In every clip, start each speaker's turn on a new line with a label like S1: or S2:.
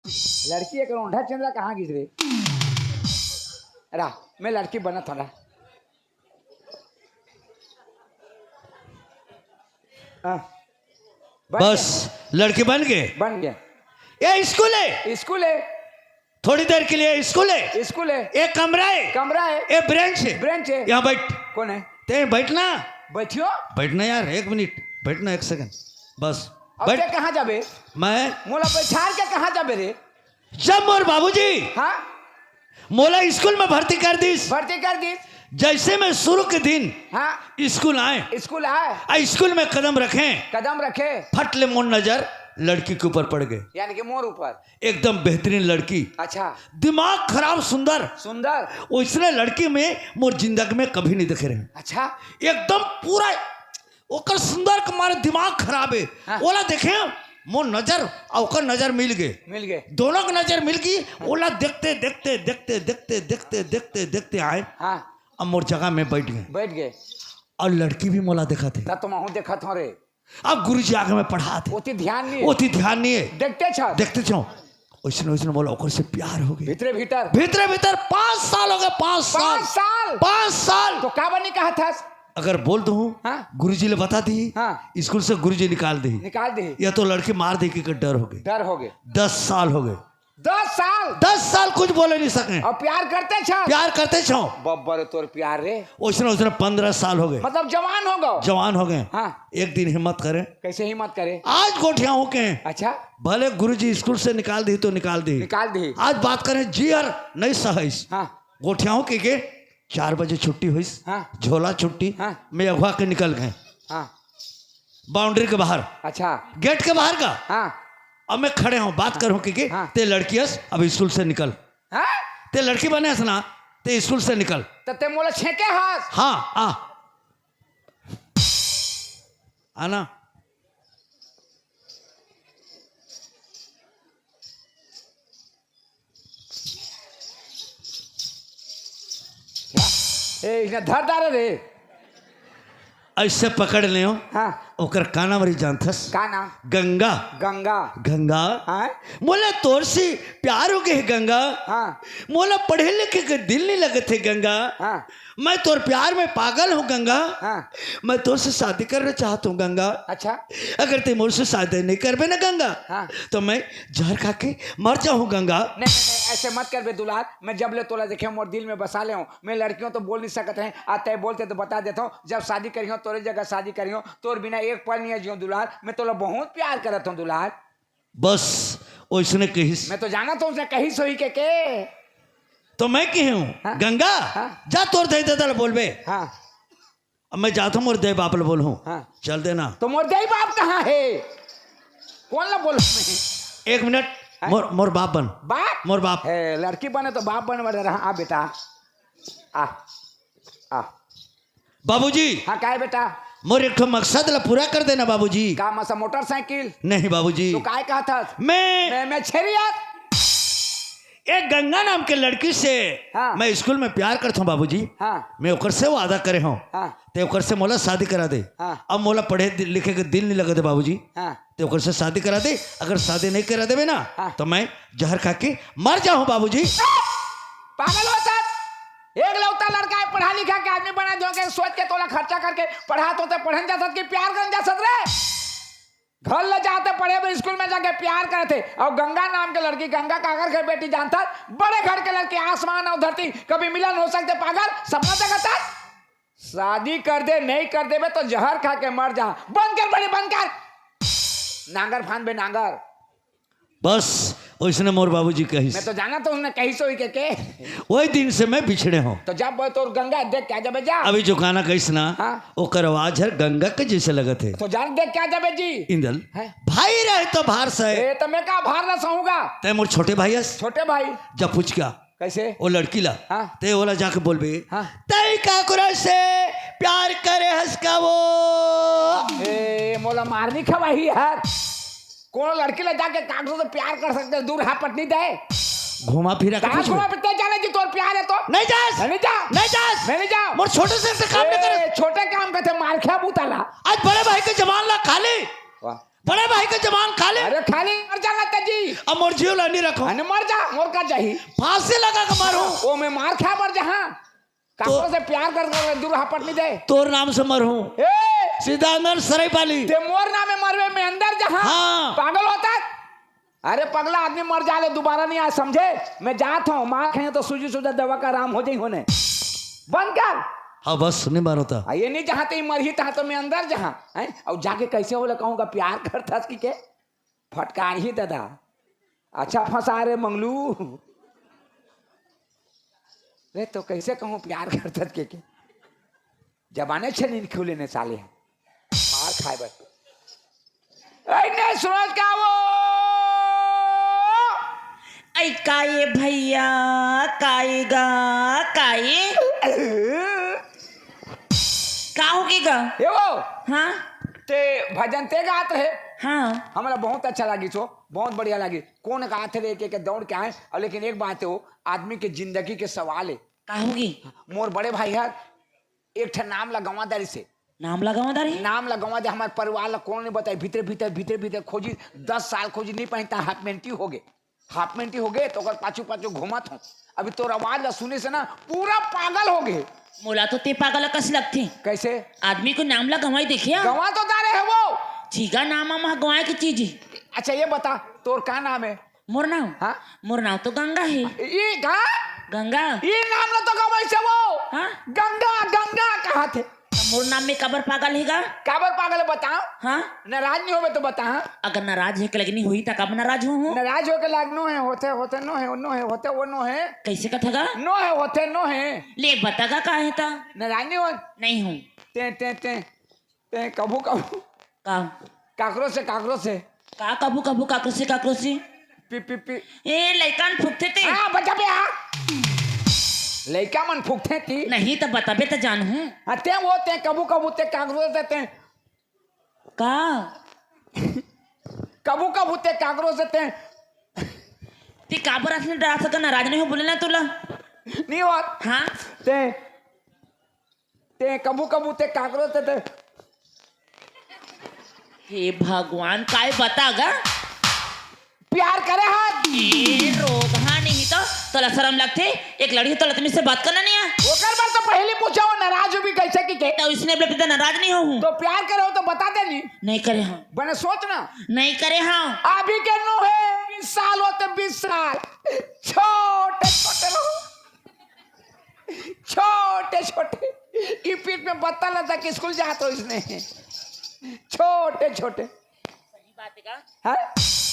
S1: लड़की एक रोंढा चंद्रा कहाँ गिर रे रा मैं लड़की बना थोड़ा
S2: बस लड़के बन
S1: गए
S2: ये स्कूल है थोड़ी देर के लिए स्कूल है एक कमरा है एक ब्रेंच है यहाँ बैठ
S1: कौन है
S2: ते बैठना
S1: बैठियो
S2: यार एक मिनट बैठना एक सेकंड बस
S1: बैठ कहाँ जाबे
S2: मैं
S1: मोला बैठार के कहाँ जाबे रे
S2: जब मोर बाबूजी
S1: हाँ
S2: मोला स्कूल में भर्ती कर दी जैसे मैं शुरू के दिन
S1: हाँ
S2: स्कूल आए स्कूल में कदम रखे फटले मोर नजर लड़की के ऊपर पड़ गए
S1: यानी कि मोर ऊपर
S2: एकदम बेहतरीन लड़की
S1: अच्छा
S2: दिमाग खराब सुंदर उसने लड़की में मोर जिंदगी में कभी नहीं देखे रहे
S1: अच्छा
S2: एकदम पूरा ओकर सुंदर के मारे दिमाग खराब है
S1: हाँ।
S2: ओला देखे मोर नजर और ओकर नजर मिल गए दोनों की नजर मिल गई ओला देखते आए
S1: हाँ।
S2: अब मोर जगह में बैठ गए और लड़की भी मोला देखा थे
S1: तो मैं देखा था रे
S2: अब गुरुजी आगे में पढ़ा थे
S1: ओती ध्यान नहीं है
S2: देखते छो वैसे बोला ओकर से प्यार हो गया
S1: भीतर
S2: 5 साल हो गए 5 साल
S1: तो का बनी कहा था
S2: अगर बोल दो
S1: हाँ?
S2: गुरुजी ने बता दी
S1: हाँ?
S2: स्कूल से गुरुजी निकाल दी या तो लड़के मार दे के डर हो गए 10 साल हो गए 10 साल कुछ बोले नहीं सके
S1: और प्यार करते छो बब्बर तोर प्यार रे
S2: उसने 15 साल हो गए
S1: मतलब जवान हो गए
S2: हाँ? एक दिन हिम्मत करे
S1: कैसे हिम्मत करे
S2: आज गोठिया हो के
S1: अच्छा
S2: भले गुरुजी स्कूल से निकाल दी तो निकाल दी आज बात करें जी हर नहीं सहिस
S1: हाँ?
S2: गोठिया हो के 4 बजे छुट्टी हुई
S1: हाँ?
S2: झोला छुट्टी
S1: हाँ?
S2: मैं अगवा के निकल गए
S1: हाँ?
S2: बाउंड्री के बाहर
S1: अच्छा
S2: गेट के बाहर का
S1: हाँ?
S2: अब मैं खड़े हूँ बात करूँ कि
S1: हाँ?
S2: ते लड़की अब स्कूल से निकल
S1: हाँ?
S2: ते लड़की बने ना ते स्कूल से निकल
S1: ते मोला छेके हाथ
S2: हाँ आना
S1: धर रे
S2: ऐसे पकड़ ले
S1: हाँ?
S2: ओकर काना मरी जानथस
S1: काना
S2: गंगा
S1: हाँ?
S2: मोला तोर से प्यार हो गए गंगा
S1: हाँ?
S2: मोला पढ़े लिखे के दिल नहीं लगे थे गंगा
S1: हाँ?
S2: मैं तोर प्यार में पागल हूँ गंगा
S1: हाँ?
S2: मैं तोर से शादी करना चाहता हूँ गंगा
S1: अच्छा
S2: अगर ते मुझसे शादी नहीं करबे ना गंगा
S1: हाँ?
S2: तो मैं जहर खा के मर जाऊँ गंगा
S1: नहीं ऐसे मत कर बे दुलार मैं जब ले तोला देखे मोर दिल में बसा ले हूँ मैं लड़कियों तो बोल नहीं सकते हैं आते बोलते तो बता देता हूँ जब शादी करी हो तोरे जगह शादी करी हो तोर बिना एक पल नहीं जियो दुलार मैं तोला बहुत प्यार करता हूँ दुलार
S2: बस उसने कही
S1: मैं तो जाना तो उसने कही सोई के
S2: तो मैं कही हूँ
S1: हाँ?
S2: गंगा
S1: हाँ?
S2: जा तोर दे दे बोलबे
S1: हाँ?
S2: अब मैं जाता हूँ मोर दे बाप बोलूँ
S1: हाँ?
S2: चल देना
S1: तो मोर दे बाप कहाँ है कौन ला बोल
S2: एक मिनट मोर बाप बन मोर बाप
S1: है लड़की बने तो बाप बन रहा आ बेटा आ
S2: बाबूजी
S1: हाँ क्या है बेटा
S2: मोर एक मकसद ला पूरा कर देना बाबूजी
S1: का मसा मोटरसाइकिल
S2: नहीं बाबूजी
S1: तो काय कहा था
S2: मैं
S1: छेरिया
S2: एक गंगा नाम के लड़की से
S1: हाँ?
S2: मैं स्कूल में प्यार करता हूँ बाबूजी
S1: हाँ?
S2: मैं ओकर से वादा करे हूँ
S1: हाँ?
S2: ते ओकर से मोला शादी करा दे
S1: हाँ?
S2: अब मोला पढ़े लिखे के दिल नहीं लगे थे बाबूजी
S1: हाँ?
S2: ते ओकर से शादी करा दे अगर शादी नहीं करा देवे ना
S1: हाँ?
S2: तो मैं जहर खा के मर जाऊँ बाबूजी
S1: पागल होता एक लौता लड़का है पढ़ा लिखा के आदमी बना जो के सोच के तोला खर्चा करके पढ़ा तो पढ़न जा सकती प्यार करन जा सक रे घर ले जाते पढ़े स्कूल में जाके प्यार करते और गंगा नाम के लड़की गंगा कागर के बेटी जानता बड़े घर के लड़के आसमान और धरती कभी मिलन हो सकते पागल सपना देखता शादी कर दे नहीं कर दे तो जहर खा के मर जा बंद कर बड़ी बंद कर नांगर फान बे नांगर
S2: बस उसने मोर बाबूजी कही
S1: मैं तो जाना तो उसने कही सोई के
S2: वही दिन से मैं बिछड़े हूँ
S1: तो जब तो गंगा देख क्या जब जा
S2: अभी जो गाना कहीस ना
S1: हाँ?
S2: ओकर आवाज है गंगा के जैसे लगे थे
S1: तो जान देख क्या जब जी
S2: इंदल
S1: है?
S2: भाई रहे तो भार से
S1: तो मैं का भार ना सहूंगा
S2: ते मोर छोटे भाई
S1: छोटे भाई
S2: जब पूछ क्या
S1: कैसे
S2: वो लड़की ला
S1: हाँ?
S2: ते ओला जाके बोलबे
S1: हाँ?
S2: तई का कुरा से प्यार करे हंसका वो
S1: ए मोला मारनी खवाही यार कौन लड़की ले जाके कागजों से प्यार कर सकते दूर हाथ पटनी दे
S2: घुमा फिरा के
S1: घुमा फिरते जाने जी तोर प्यार है तो
S2: नहीं जास
S1: मैं नहीं जा
S2: मोर छोटे से काम नहीं करे
S1: छोटे काम करते मार खा बूताला
S2: आज बड़े भाई के जमान ला खाली बड़े भाई का जवान खा ले।
S1: अरे खाली मर जाना तेजी।
S2: अब मोर जीव ला नहीं रखो।
S1: अने मर जा, मोर का चाहिए।
S2: फांसी लगा के मारो।
S1: ओ मैं मार खा मर जा। हाँ काकों से प्यार कर दूर हापट नहीं दे।
S2: तोर नाम से मर हूँ। सीधा अंदर सराय पाली।
S1: ते मोर नाम में मरवे में अंदर जहाँ।
S2: हाँ।
S1: पागल होता है। अरे पगला आदमी मर जाले दोबारा नहीं आ समझे। मैं जाता हूँ माँ खाए तो सूजी सूजा दवा का आराम हो जाए होने। बंद कर।
S2: हाँ बस नहीं मारोता।
S1: ये नहीं जहाँ ते मर ही तहाँ तो मैं अंदर जहाँ है और जाके कैसे बोले कहूँगा प्यार करता कि के फटकार ही दादा। अच्छा फंसा रे मंगलू। रे तो कैसे कहूँ प्यार करता के जबाने छे नहीं खुले ने साले हैं मार खाए बस। नहीं सूरज का वो
S3: ऐ काये भैया कायेगा काये का होगेगा
S1: ये वो
S3: हाँ
S1: ते भजन ते गात है।
S3: हाँ
S1: हमारा बहुत अच्छा लगी सो बहुत बढ़िया लगी। कौन गाते रे के दौड़ के आए और लेकिन एक बात है वो आदमी के जिंदगी के सवाल है।
S3: का होगी
S1: मोर बड़े भाई है एक ठे नाम लगावा दारी से
S3: नाम लगावा दारी
S1: नाम लगावा दे हमारे परिवार ला कौन नहीं बताए भीतर भीतर भीतर भीतर खोजी 10 साल खोजी नहीं पहनता हाफ मेंटी हो गए तो पाछू पाछू घूमत हूँ। अभी तो आवाज ला सुने से ना पूरा पागल हो गए।
S3: मोला तो ते पागल कस लगती
S1: कैसे
S3: आदमी को नाम ला गवाई देखिया
S1: गवा तो दारे है वो
S3: चीगा नाम आम गवाए की चीज।
S1: अच्छा ये बता तोर का नाम है।
S3: मोर नाम
S1: हाँ
S3: मोर नाम तो गंगा है।
S1: ये
S3: गंगा
S1: ये नाम ना तो गवाई से वो
S3: हाँ
S1: गंगा गंगा कहा थे।
S3: मोर नाम में कबर पागल हैगा
S1: काबर पागल है बताओ।
S3: हाँ
S1: नाराज नहीं होवे तो बता।
S3: अगर नाराज है के लगनी हुई तो कब नाराज हूँ
S1: नाराज हो के लागनो है होते होते नो है होते वो नो है
S3: कैसे कथगा
S1: नो है होते नो है
S3: ले बतागा का है ता
S1: नाराज नहीं हो
S3: नहीं हूँ
S1: ते ते ते ते कबू कबू
S3: का
S1: काकरो से
S3: का कबू कबू काकरो से
S1: पी पी पी
S3: ए लइकान फुकते ते
S1: हाँ बचा पे हाँ लड़का मन फूकते थी
S3: नहीं तो बताबे तो जान हूँ
S1: ते वो ते कबू कबू ते काकरो से ते
S3: का
S1: कबू कबू ते काकरो से ते
S3: ती काबर असने डरा सका नाराज नहीं हो बोले ना तुला
S1: नहीं हो
S3: हाँ
S1: ते कबू कबू ते काकरो से ते
S3: हे भगवान काय बतागा
S1: प्यार करे हाथ
S3: रोग हाँ नहीं तो तोला शर्म लगते एक लड़की तो तुम से बात करना नहीं है
S1: ओकर बार तो पहले पूछा हो नाराज हो भी कैसे की के
S3: तो इसने अपने पिता नाराज नहीं हो
S1: तो प्यार करे हो तो बता दे
S3: नहीं करे हाँ
S1: बने सोचना
S3: नहीं करे हाँ
S1: अभी के नो है 20 साल होते 20 साल छोटे छोटे रहो छोटे छोटे की पीठ में बत्ता लगा कि स्कूल जाते हो इसने छोटे छोटे
S3: सही बात है का
S1: हाँ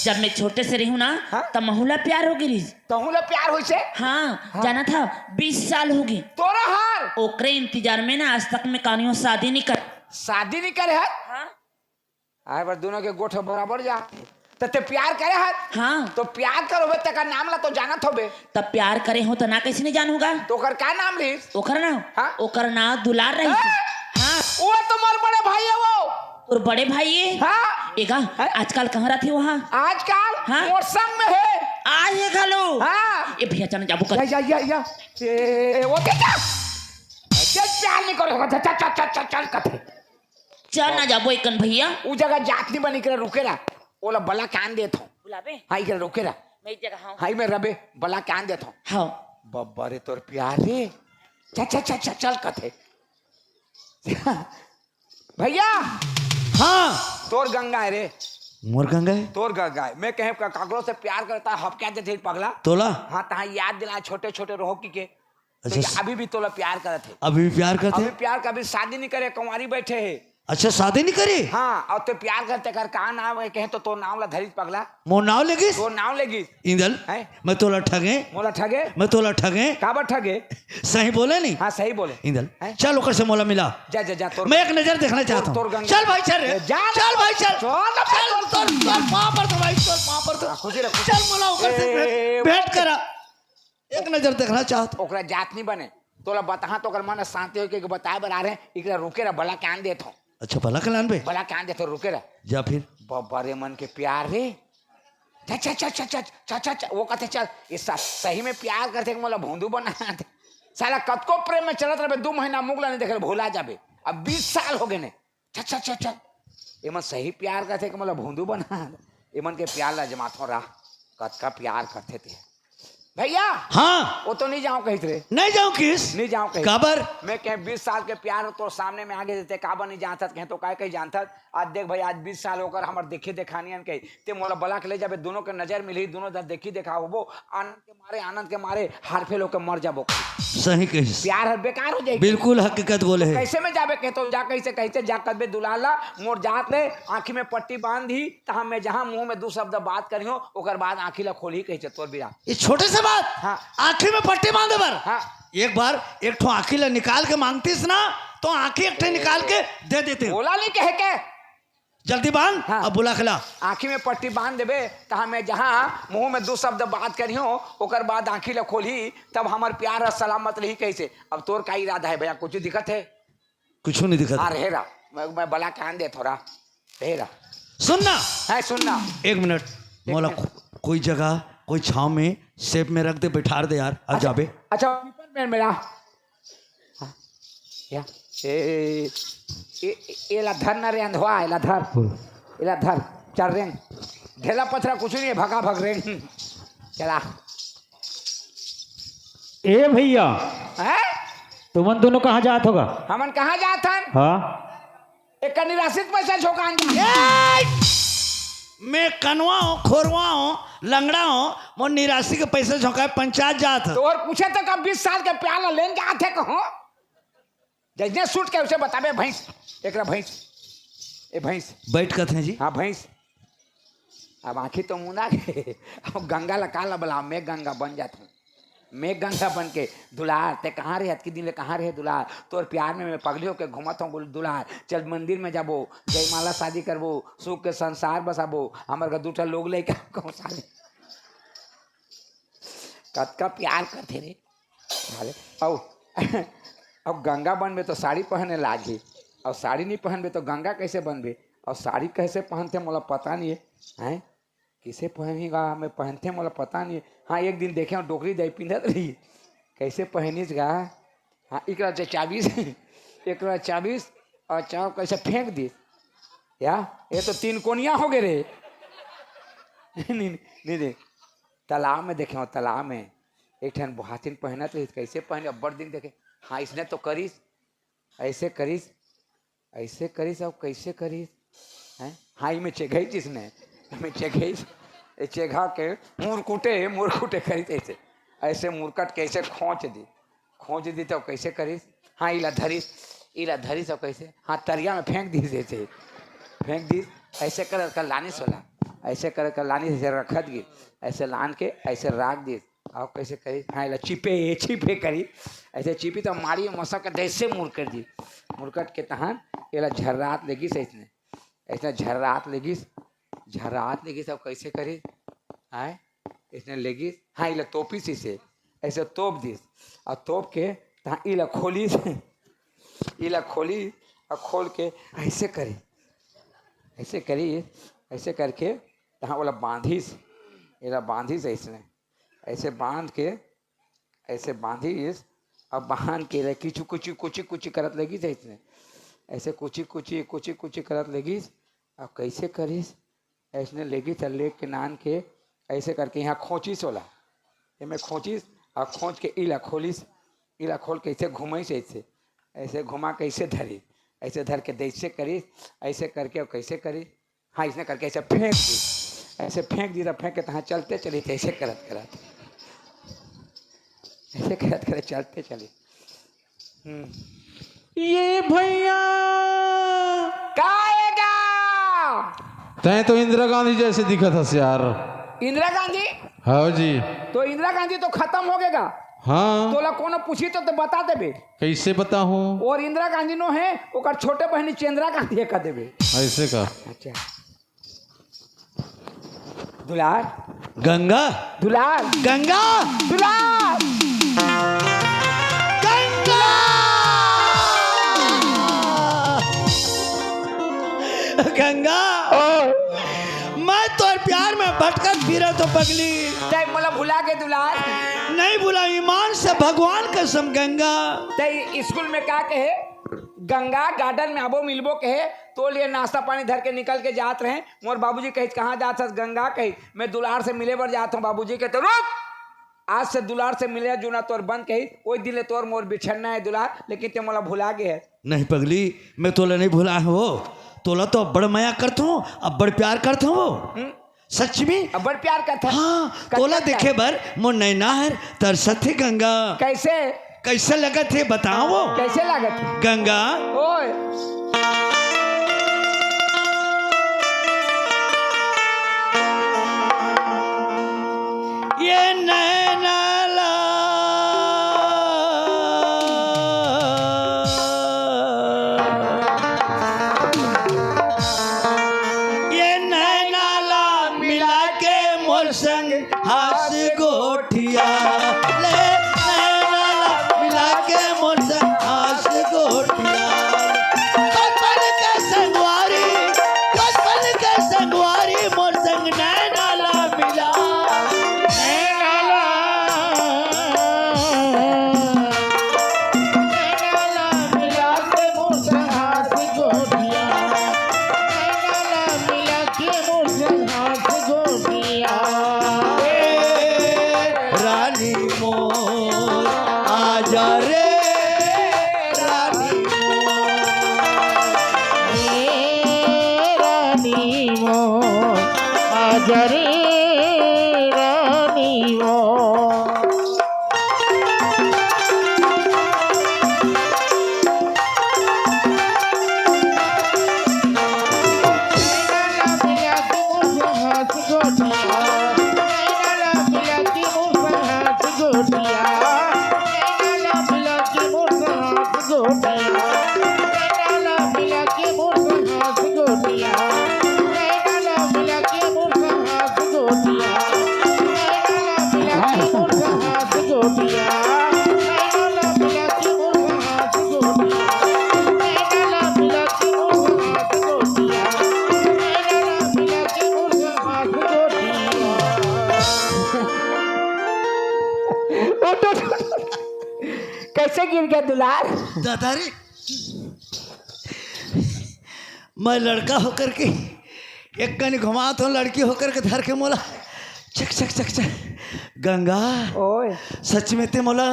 S3: जब मैं छोटे से रही हूँ ना
S1: हाँ?
S3: तब महुला प्यार हो गिरी
S1: तहुला प्यार हो से
S3: हाँ जाना था 20 साल होगी
S1: तोरा हार
S3: ओकरे इंतजार में ना आज तक मैं कहानियों शादी नहीं कर
S1: शादी नहीं करे है
S3: हाँ
S1: आए बार दोनों के गोठ बराबर जा तो ते प्यार करे है
S3: हाँ
S1: तो प्यार करोगे तक नाम ला तो जाना थोबे
S3: तब प्यार करे हो तो ना कैसे नहीं जानूंगा
S1: तो ओकर का नाम ली
S3: ओकर ना
S1: हाँ?
S3: ओकर ना दुलार रही हाँ
S1: वो तुम्हारे बड़े भाई है वो
S3: और बड़े भाई ये
S1: हाँ
S3: एगा
S1: हाँ?
S3: आजकल कहाँ रहती वहाँ
S1: आजकल
S3: हाँ?
S1: मोर संग में है
S3: आज है घलो
S1: हाँ
S3: ये भैया चल जाबू कर
S1: या वो क्या चल प्यार नहीं करो चल चल चल चल चल कथे
S3: चल ना जाबो एकन भैया
S1: वो जगह जात नहीं बनी करे रुके रहा ओला बला कान देत हूँ
S3: बुलाबे
S1: हाई करे रुके रहा
S3: मैं एक जगह हाँ
S1: हाई में रबे बला कान देत हूँ
S3: हाँ
S1: बब्बा रे तोर प्यार रे चल चल चल चल चल कथे भैया
S2: हाँ
S1: तोर गंगा है रे
S2: मोर गंगा है
S1: तोर गंगा है मैं कहे काकरो से प्यार करता है हब क्या देते पगला
S2: तोला
S1: हाँ तहाँ याद दिला छोटे छोटे रहो की के
S2: अच्छा
S1: तो अभी भी तोला प्यार करते थे
S2: अभी भी प्यार करते
S1: अभी प्यार का अभी शादी नहीं करे कुंवारी बैठे है
S2: अच्छा शादी नहीं करी
S1: हाँ और तो प्यार करते कर कहा नाम है कहे तो नाम ला धरी पगला
S2: मोर नाव लेगिस
S1: तो नाम लेगी
S2: इंदल
S1: हैं?
S2: मैं तोला ठगे
S1: मोला ठगे
S2: मैं तोला ठगे
S1: काबर ठगे
S2: सही बोले नहीं
S1: हाँ सही बोले
S2: इंदल
S1: हैं?
S2: चल ओकर से मोला मिला
S1: जा जा जा तोर
S2: मैं एक नजर देखना चाहता
S1: तोर
S2: हूँ
S1: गंगा
S2: चल भाई चल रे
S1: जा
S2: चल भाई चल
S1: चल
S2: चल वहां पर तो भाई चल वहां पर तो
S1: खुशी रख
S2: चल मोला ओकर से भेंट करा एक नजर देखना चाहता
S1: ओकरा जात नहीं बने तोला बता तो मन शांति हो के बताए बना रहे इकरा रुके रहा भला कान देत हो
S2: अच्छा भला कलान बे
S1: भला कान देत हो रुके रहा
S2: जा फिर
S1: बड़े मन के प्यार रे चल चल चल चल चल चल चल वो कहते चल ये सही में प्यार करते मोला भोंदू बना थे साला कतको प्रेम में चलत रहे 2 महीना मुगला नहीं देखे भूला जाबे अब 20 साल हो गए ने चल चल चल चल एमन सही प्यार करते कि मतलब भूंदू बना एमन के प्यार ला जमाथो रहा कत का प्यार करते थे भैया।
S2: हाँ
S1: वो तो नहीं जाऊं कहीं थे
S2: नहीं जाऊं किस
S1: नहीं जाऊं कहीं
S2: काबर
S1: मैं कहीं 20 साल के प्यार तो सामने में आगे देते काबर नहीं जानता कहीं तो काय कहीं जानता आज देख भाई आज 20 साल होकर हमारे देखे देखानियन के ते मोला बला के ले जाबे दोनों के नजर मिली दोनों दर देखी देखा हो आनंद के मारे हार फेल होकर मर जाबो
S2: सही कहिस
S1: प्यार हर बेकार हो जाएगी
S2: बिल्कुल हकीकत बोले है
S1: कैसे में जाबे कहते जा कैसे जा कदबे दुलाला मोर जात ले आंखी में पट्टी बांध दी तहाँ मैं जहाँ मुंह में दो शब्द बात करियो ओकर बाद आंखी ला खोली कैसे तोर बिरा
S2: ये छोटे से बात
S1: हाँ
S2: आंखी में पट्टी बांधे बर
S1: हाँ
S2: एक बार एक ठो आंखी ला निकाल के मांगतीस ना तो आंखी एक ठे निकाल के दे देते
S1: बोला नहीं कहे के
S2: जल्दी बांध
S1: हाँ।
S2: अब बुला खिला
S1: आंखी में पट्टी बांध देबे तहाँ मैं जहाँ मुंह में दो शब्द बात करियो ओकर बाद आंखी ला खोली तब हमार प्यार सलामत रही कैसे अब तोर का इरादा है भैया कुछ दिक्कत है
S2: कुछ नहीं दिखा
S1: हाँ रहेरा मैं बला कान दे थोड़ा रहेरा
S2: सुनना
S1: है सुनना
S2: एक मिनट मोला कोई जगह कोई छाव में सेप में रख दे बैठार दे यार अब जाबे
S1: अच्छा में मेरा हाँ, या ए ला धर ना रे अंधवा एला धर चल रेंग ढेला पथरा कुछ नहीं है भगा भग रेंग चला
S4: ए भैया
S1: है
S4: तुमन दोनों कहाँ जात होगा?
S1: हमन कहाँ जात हन
S4: हाँ
S1: एक निराशित पैसा झोकान
S2: मैं कनवा हूँ खोरवा हूँ लंगड़ा हूँ वो निराशी के पैसे झोंका पंचायत जात
S1: तो और पूछे तो कब 20 साल के प्याला लेन के आते कहो जजने सूट के उसे बताबे भैंस एक भैंस ए भैंस
S2: बैठ कथे जी
S1: हाँ भैंस अब आंखी तो मुना के अब गंगा ला काला बला मैं गंगा बन जाता हूँ मैं गंगा बन के दुलार ते कहाँ रहे अतकी दिन ले कहाँ रहे दुलार तोर प्यार में मैं पगली होके घुमाता हूँ दुलार चल मंदिर में जाबो जयमाला शादी करबो सुख के संसार बसाबो हमारे घर दूसरा लोग ले कौन साले कत का प्यार करते रे अब गंगा बनबे तो साड़ी पहने लागी और साड़ी नहीं पहनबे तो गंगा कैसे बनबे और साड़ी कैसे पहनते मोला पता नहीं है हैं किसे पहनेगा मैं पहनते मोला पता नहीं है हाँ एक दिन देखे डोकरी दही पिंधत रही कैसे पहनीस गा हाँ एक चाबीस और चाव कैसे फेंक दी या ये तो 3 कोनिया हो गए रे नहीं दे तालाब में देखे तालाब में एक ठन बुहातिन पहनत रही कैसे पहने अब बड़ दिन देखे हाँ इसने तो करीस ऐसे करीस अब कैसे करीस हैं हाँ में चेघई जिसने में चेघई चेघा के मुरकुटे करीस ऐसे मुरकट कैसे खोच दी तो कैसे करीस हाँ इला धरीस अब कैसे हाँ तरिया में फेंक दी ऐसे कर लानी सोला ऐसे कर लानी से रखत गी ऐसे लान के ऐसे राख दी अब कैसे करी हाँ इला छिपे करी ऐसे छिपी तो मारी मसक ऐसे मुरकट के तहन इला झर्रात लेगिस ऐसे झर्रात लेगिस अब कैसे करी आए इसने लेगिस हाँ इला तोपिस इसे ऐसे तोप दिस और तोप के तहाँ इला खोली और खोल के ऐसे करके तहाँ वाला बांधिस इसने ऐसे बांधिस अब बांध के कुची करत लगी इसने ऐसे कुची करत लगी अब कैसे करीस ऐसने लेगी तो लेग के नान के ऐसे करके यहाँ खोचिस होला में खोचिस और खोच के इला खोल के ऐसे घुमाइस ऐसे घुमा के ऐसे धरी ऐसे धर के ऐसे करी ऐसे करके और कैसे करी हाँ इसने करके ऐसे फेंक दी तो फेंक के तहाँ चलते चली थे ऐसे करत चलते चली
S4: ये भैया
S1: काएगा
S4: तय तो इंदिरा गांधी जैसे दिखा था यार।
S1: इंदिरा गांधी
S4: हाँ जी
S1: तो इंदिरा गांधी तो खत्म हो गएगा
S4: हाँ
S1: तोला कोनो पूछी तो बता देबे
S4: कैसे बता हूँ
S1: और इंदिरा गांधी नो है ओकर छोटे बहनी चंद्रा गांधी का देबे
S4: ऐसे का
S1: अच्छा दुलार
S2: गंगा
S1: दुलार
S2: गंगा
S1: दुलार
S2: गंगा मैं तो प्यार में भटकत फिरा तो पगली
S1: तय मला भुला के दुलार
S2: नहीं भुला ईमान से भगवान कसम गंगा
S1: तय स्कूल में क्या कहे गंगा गार्डन में आबो मिलबो कहे तो लिए नाश्ता पानी धर के निकल के जात रहे। मोर बाबूजी कही कहाँ जात हस? गंगा कही मैं दुलार से मिले बर जाता हूँ। बाबूजी के तो रुक, आज से दुलार से मिले जुना तोर बंद कही। ओई दिन ले तोर मोर बिछड़ना है दुलार, लेकिन ते मोला भुला गए है।
S2: नहीं पगली, मैं तोला नहीं भुला हो। तोला तो बड़ माया करता हूँ, अब बड़ प्यार करता हूँ। सच में
S1: अब बड़ प्यार करता है।
S2: हाँ, तोला देखे बर मोर नैना है तरसत थे गंगा।
S1: कैसे
S2: कैसे लगत थे बताओ?
S1: कैसे लागत
S2: गंगा
S1: ओए?
S2: ये नैना मिला के मोर संग हास गोठिया ले, नैना मिला के मोर संग हास गोठिया। कपल के संगवारी मोर संग नैना मिला। रानी मोर आजा रे, रानी मोर
S5: आजा रे रानी मोर।
S1: कैसे गिर गया दुलार?
S2: दादारी, मैं लड़का होकर के एक कनी घुमाता हूँ, लड़की होकर के धर के मोला चक चक चक चक। गंगा
S1: ओए
S2: सच में ते मोला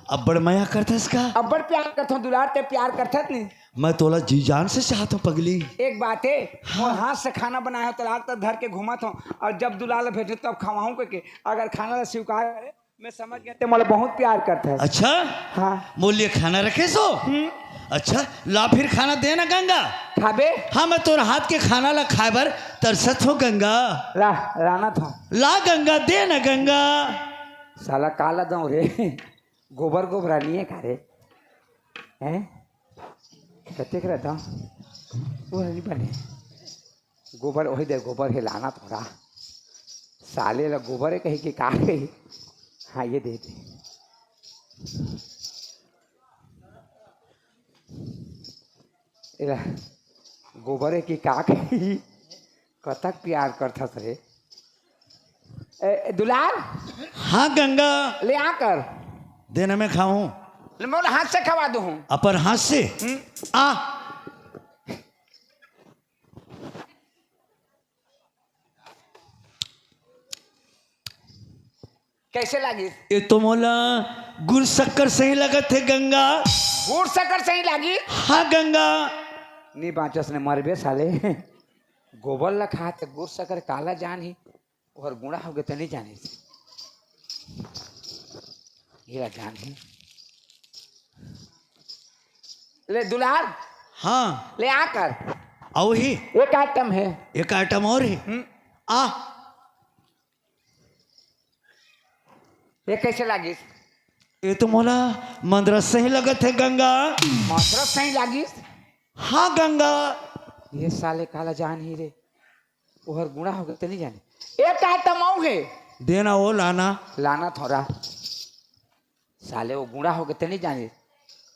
S2: अब बड़ माया करता इसका?
S1: अब बड़ प्यार करता हूँ दुलार, ते प्यार करता नहीं।
S2: मैं तोला जी जान से चाहता हूँ पगली।
S1: एक बात है, मोर हाथ से खाना बनाया तो लाल तक धर के घुमात हूँ, और जब दुलाल भेटे तब खवाऊँ के अगर खाना स्वीकार करे मैं समझ गया ते मोला बहुत प्यार करता है।
S2: अच्छा
S1: हाँ
S2: मूल्य खाना रखे सो? अच्छा ला फिर खाना देना गंगा।
S1: खाबे?
S2: हाँ मैं तोर हाथ के खाना ला खाए बर तरसत हो गंगा।
S1: ला लाना था
S2: ला गंगा दे ना गंगा।
S1: साला काला दो रे, गोबर गोबरा नहीं है का रे हैं? कते कर था वो नहीं बने गोबर, वही दे गोबर है लाना थोड़ा। साले ला गोबर है कहीं कि का कही। हाँ ये दे दे। एला गोबर है कि का कही, कतक प्यार करता रे। दुलार
S2: हाँ गंगा
S1: ले आकर
S2: देना मैं खाऊं।
S1: मैं बोला हाथ से खवा दूँ।
S2: अपर हाथ से आ।
S1: कैसे लगी?
S2: ये तो मोला गुड़ शक्कर सही लगत है गंगा।
S1: गुड़ शक्कर सही लगी?
S2: हाँ गंगा।
S1: नहीं बाचस ने मरबे साले। गोबर ला खा तो गुड़ शक्कर काला जान ही और गुड़ा हो गए तो नहीं जाने ये जान ही। ले दुलार
S2: हाँ
S1: ले आकर
S2: आओ ही
S1: एक आइटम है।
S2: एक आइटम और है। आ
S1: ये कैसे लगी?
S2: ये तो मोला मंदरस सही लगत है गंगा।
S1: मसरत सही लगी?
S2: हाँ गंगा।
S1: ये साले काला जान ही रे और गुड़ा हो गए तो नहीं जाने। एक आइटम और है
S2: देना वो लाना।
S1: लाना थोड़ा साले वो गुड़ा हो गए तो नहीं जाने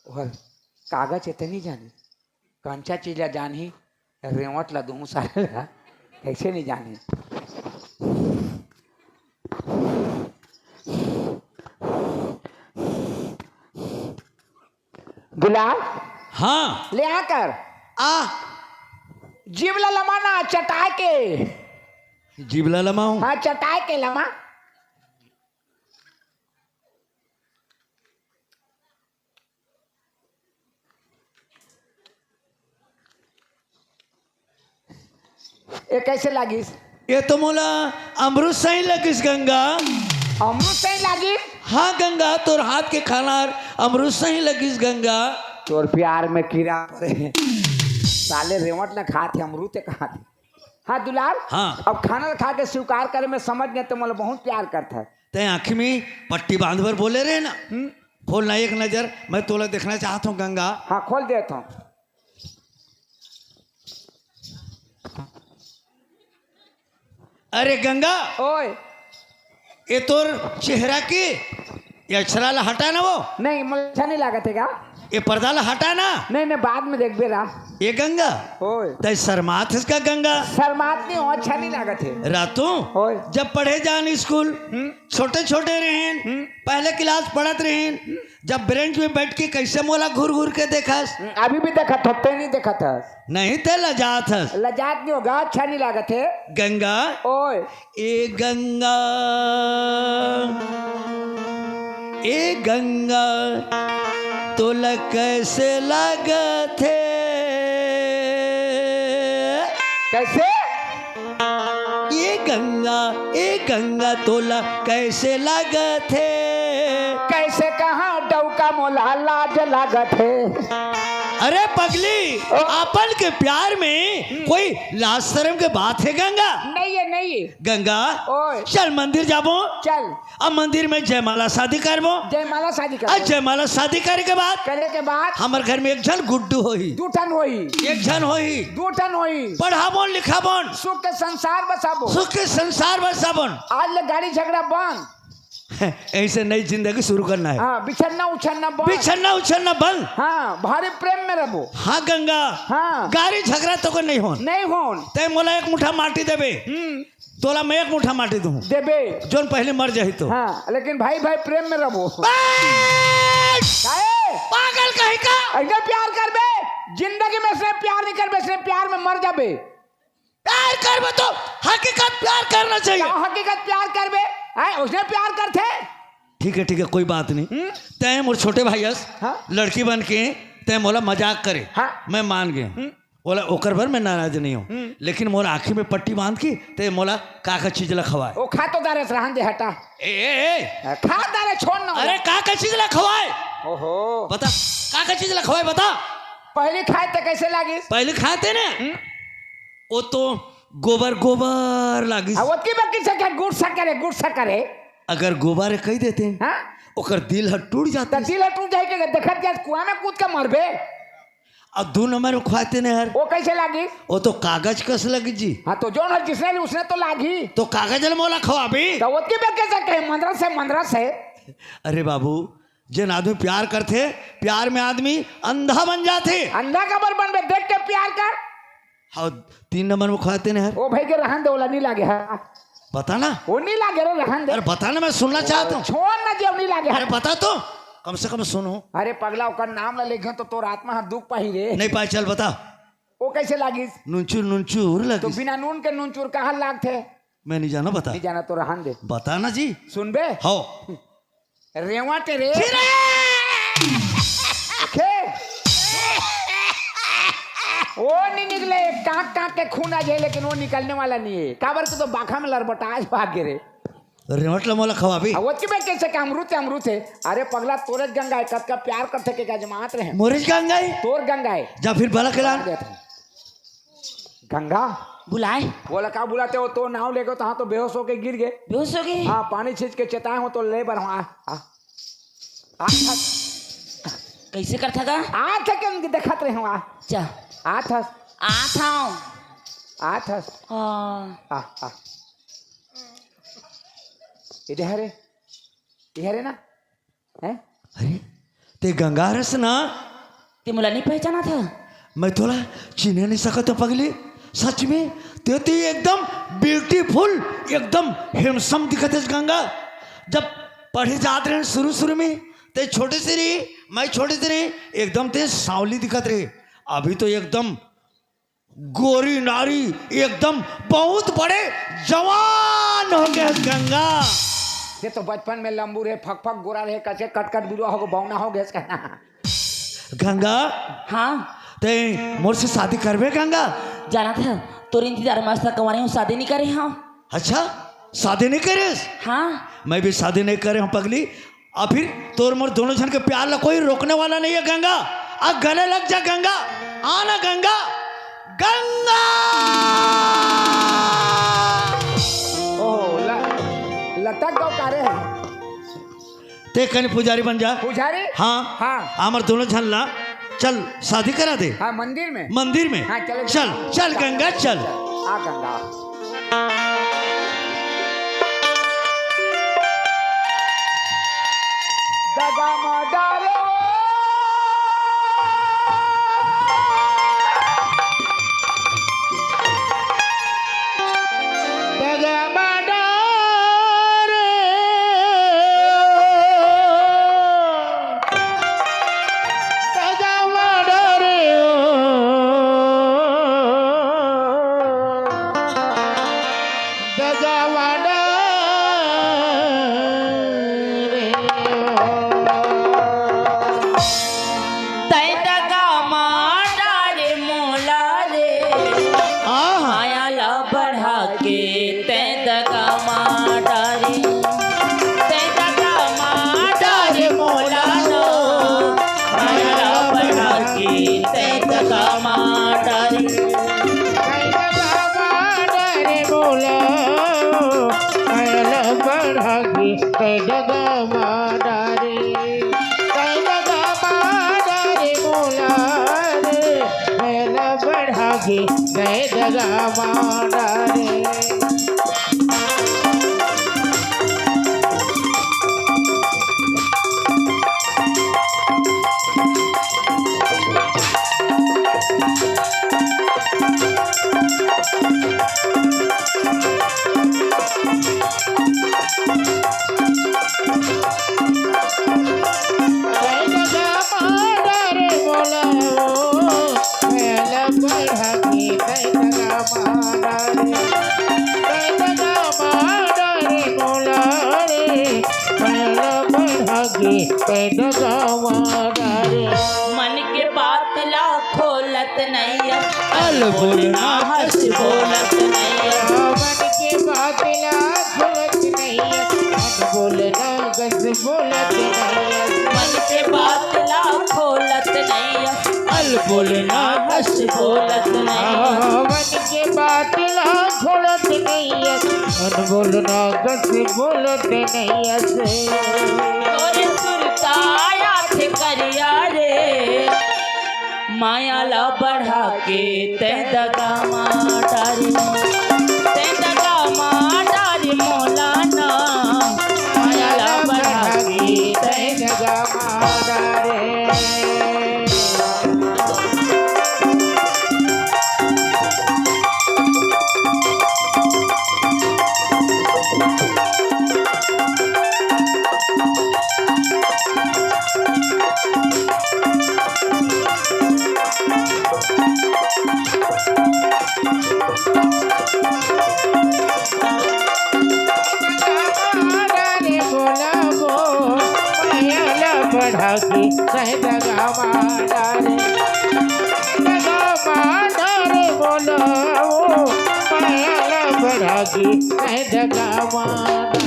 S1: और कागज है तो नहीं जाने। कंचा चीज ला जान ही रेवट ला दूँ साले ला कैसे नहीं जाने। गुलाब
S2: हाँ
S1: ले आकर
S2: आ।
S1: जीवला लमा ना चटाए के।
S2: जीवला लमाऊं?
S1: हाँ चटाए के लमा। ये कैसे लागिस?
S2: ये तो मोला अमृत सही लगिस गंगा।
S1: अमृत सही लागी?
S2: हाँ गंगा, तोर हाथ के खाना अमृत सही लगिस गंगा।
S1: तोर प्यार में कीड़ा पड़े साले रेवट न खाते अमरूद कहा थे। हाँ दुलाल।
S2: हाँ।
S1: अब खाना खा के स्वीकार करे में समझ गए तो मतलब बहुत प्यार करता है।
S2: ते आँखी में पट्टी बांध कर बोले रहे ना, खोलना एक नजर, मैं तोला देखना चाहता हूँ गंगा।
S1: हाँ खोल देता हूँ।
S2: अरे गंगा,
S1: ओए
S2: ये तोर चेहरा की ये अक्षरा ला हटा ना, वो
S1: नहीं मुझे अच्छा नहीं लागत है क्या?
S2: ये पर्दा ला हटा ना।
S1: नहीं नहीं बाद में देख बेरा।
S2: ये गंगा
S1: ओए
S2: ते शर्मात है इसका गंगा।
S1: शर्मात नहीं हो, अच्छा नहीं लागत है।
S2: रातों
S1: ओए
S2: जब पढ़े जान स्कूल, छोटे छोटे रहें, पहले क्लास पढ़त रहें, जब बेंच में बैठ के कैसे मोला घूर घूर के देखस।
S1: अभी भी देखा था, ते नहीं देखा था।
S2: नहीं ते लजात हस।
S1: लजात नहीं होगा, अच्छा नहीं लागत है।
S2: गंगा
S1: ओए
S2: ए गंगा, ए गंगा तोला कैसे लागत है?
S1: कैसे?
S2: ए गंगा तोला कैसे लागत है?
S1: कैसे कहाँ डौका मोला लाज लागत है।
S2: अरे पगली, अपन के प्यार में कोई लाज शर्म के बात है गंगा?
S1: नहीं है नहीं है।
S2: गंगा
S1: ओए
S2: चल मंदिर जाबो।
S1: चल
S2: अब मंदिर में जयमाला शादी करबो।
S1: जयमाला शादी कर।
S2: अब जयमाला शादी करे के बाद
S1: करे के बाद
S2: हमारे घर में एक जन गुड्डू होई,
S1: दू ठन होई,
S2: एक जन होई,
S1: दू ठन होई।
S2: पढ़ाबो लिखाबो,
S1: सुख के संसार बसाबो।
S2: सुख के संसार बसाबो।
S1: आज ले गाड़ी झगड़ा बंद।
S2: ऐसे नई जिंदगी शुरू करना है।
S1: हाँ बिछड़ना उछड़ना बंद।
S2: बिछड़ना उछड़ना बंद।
S1: हाँ भारी प्रेम में रहो।
S2: हाँ गंगा,
S1: हाँ
S2: गाड़ी झगड़ा तो को नहीं हो।
S1: नहीं होन।
S2: ते मोला एक मुठा माटी देबे, तोला मैं एक मुठा माटी दूं
S1: देबे
S2: जोन पहले मर जाही तो।
S1: हाँ लेकिन भाई भाई प्रेम में रहो।
S2: पागल कहीं का
S1: ऐसे प्यार करबे जिंदगी में से प्यार नहीं करबे, से प्यार में मर जाबे।
S2: प्यार करबे तो हकीकत प्यार करना चाहिए।
S1: क्या हकीकत प्यार करबे? उसने प्यार करते।
S2: ठीक है कोई बात नहीं। तय मोर छोटे भाईस
S1: हाँ?
S2: लड़की बन के तय मोला मजाक करे।
S1: हाँ?
S2: मैं मान गए, बोला ओकर भर मैं नाराज नहीं हूँ, लेकिन मोला आँखी में पट्टी बांध के ते मोला का चीज ला खवाए।
S1: वो खा तो दारे रहन दे हटा।
S2: ए
S1: खा दारे छोड़ ना।
S2: अरे का चीज ला खवाए?
S1: ओहो
S2: बता का चीज ला खवाए बता।
S1: पहले खाए तो कैसे लागी?
S2: पहले खाते ना वो तो गोबर गोबर लागी।
S1: वो की बकी से क्या गुड़ सा करे।
S2: अगर गोबर कह देते हैं
S1: हाँ?
S2: ओकर दिल हट टूट जाता है।
S1: दिल टूट जाए के देखत जा कुआं में कूद के मरबे।
S2: अब 2 नंबर में खुआते नहीं यार।
S1: वो कैसे लागी?
S2: वो तो कागज कस लगी जी।
S1: हाँ तो जो न जिसने उसने तो लागी
S2: तो कागज मोला खवाबी
S1: तो वो की बकी से कहे मंदरा से।
S2: अरे बाबू, जिन आदमी प्यार करते प्यार में आदमी अंधा बन जाते।
S1: अंधा कबर बनबे देख के प्यार कर।
S2: हाँ 3 नंबर में खुआते नहीं यार।
S1: वो भाई के रहन दे, ओला नहीं लागे। हाँ
S2: बता ना।
S1: वो नहीं लागे रे रहन दे।
S2: अरे बता ना, मैं सुनना चाहता हूँ।
S1: छोड़ ना जे नहीं लागे।
S2: अरे बता तो कम से कम सुनो।
S1: अरे पगला ओकर नाम ला लेखे तो तोर आत्मा हाथ दुख पाही रे।
S2: नहीं पाए, चल बता।
S1: वो कैसे लागी?
S2: नुनचूर
S1: तो
S2: लगी।
S1: बिना नून के नून चूर कहाँ लागते?
S2: मैं नहीं जाना, बता।
S1: नहीं जाना तो रहन दे।
S2: बता ना जी।
S1: सुनबे
S2: हो
S1: रेवा तेरे वो नहीं निकले, कांक के खून आ जाए लेकिन वो निकलने वाला नहीं है। काबर के तो बाखा में लड़बटाज भाग गे रे।
S2: रेवटला मोला खवाबी।
S1: वो की में कैसे का अमृत है। अरे पगला तोरे गंगा है, कद का प्यार करते के जमात रहे।
S2: मोरिज गंगा है
S1: तोर गंगा है।
S2: जा फिर भला खिला
S1: गंगा
S3: बुलाए।
S1: बोला का बुलाते हो? तो नाव ले गए तो हाँ तो बेहोश होके गिर गए।
S3: बेहोश हो गए?
S1: हाँ पानी छींच के चेताए हो तो ले बर
S3: कैसे करता का?
S1: आठ के देखत रहे हो।
S3: जा
S1: आठ इधर ना है।
S2: अरे ते गंगा रस ना।
S3: ते मुला नहीं पहचाना था?
S2: मैं थोड़ा चिन्ह नहीं सका तो पगली, सच में ते तो एकदम ब्यूटीफुल, एकदम हैंडसम दिखत है गंगा। जब पढ़े जाते रहे शुरू में ते छोटे से रही, मैं छोटे से रही, एकदम ते सांवली दिखत रहे। अभी तो एकदम गोरी नारी एकदम बहुत बड़े जवान हो गए गंगा।
S1: ये तो बचपन में लंबू रहे, फक फक गोरा रहे, कचे कट कट बिरुआ हो बौना हो गया कहना।
S2: गंगा
S3: हाँ
S2: ते मोर से शादी करबे गंगा?
S3: जाना था तोर इंतजार मस्त कमारे हूँ, शादी नहीं करे हाँ।
S2: अच्छा शादी नहीं करे?
S3: हाँ
S2: मैं भी शादी नहीं करे हूँ पगली। और फिर तोर मोर दोनों जन के प्यार ला कोई रोकने वाला नहीं है गंगा। अब गले लग जा गंगा, आना गंगा गंगा।
S1: ओह लटक गौ कारे है
S2: ते कहीं पुजारी बन जा।
S1: पुजारी?
S2: हाँ
S1: हाँ
S2: हमार दोनों जन ला चल शादी करा दे।
S1: हाँ मंदिर में?
S2: मंदिर में
S1: हाँ चलो
S2: चल चल गंगा चल।
S1: आ गंगा दगा मडारे
S3: तै दगा माडा रे मोला रे, माया ला बढ़ा के तै दगा माडा रे, तै दगा माडा रे मोला नो, माया ला बढ़ा के तै दगा माडा रे। मन के बात ला खोलत नहीं, अल बोलना हंस बोलत नहीं,
S5: मन के बात ला खोलत नहीं, बोलना गस बोलत नहीं,
S3: मन के बात ला खोलत नहीं, अल बोलना हंस बोलत नहीं,
S5: मन के बात ला खोलत नहीं, मन बोलना गस बोलत नहीं।
S3: और सुरताया थे करिया रे, माया ला बढ़ा के तै दगा माडा रे, तै दगा माडा रे मोला ना, माया ला बढ़ा के तै
S5: दगा माडा रे। बढ़ा के कह दगा माडा रे, दगा माडा रे बोला वो, माया बढ़ा के कह दगा माडा।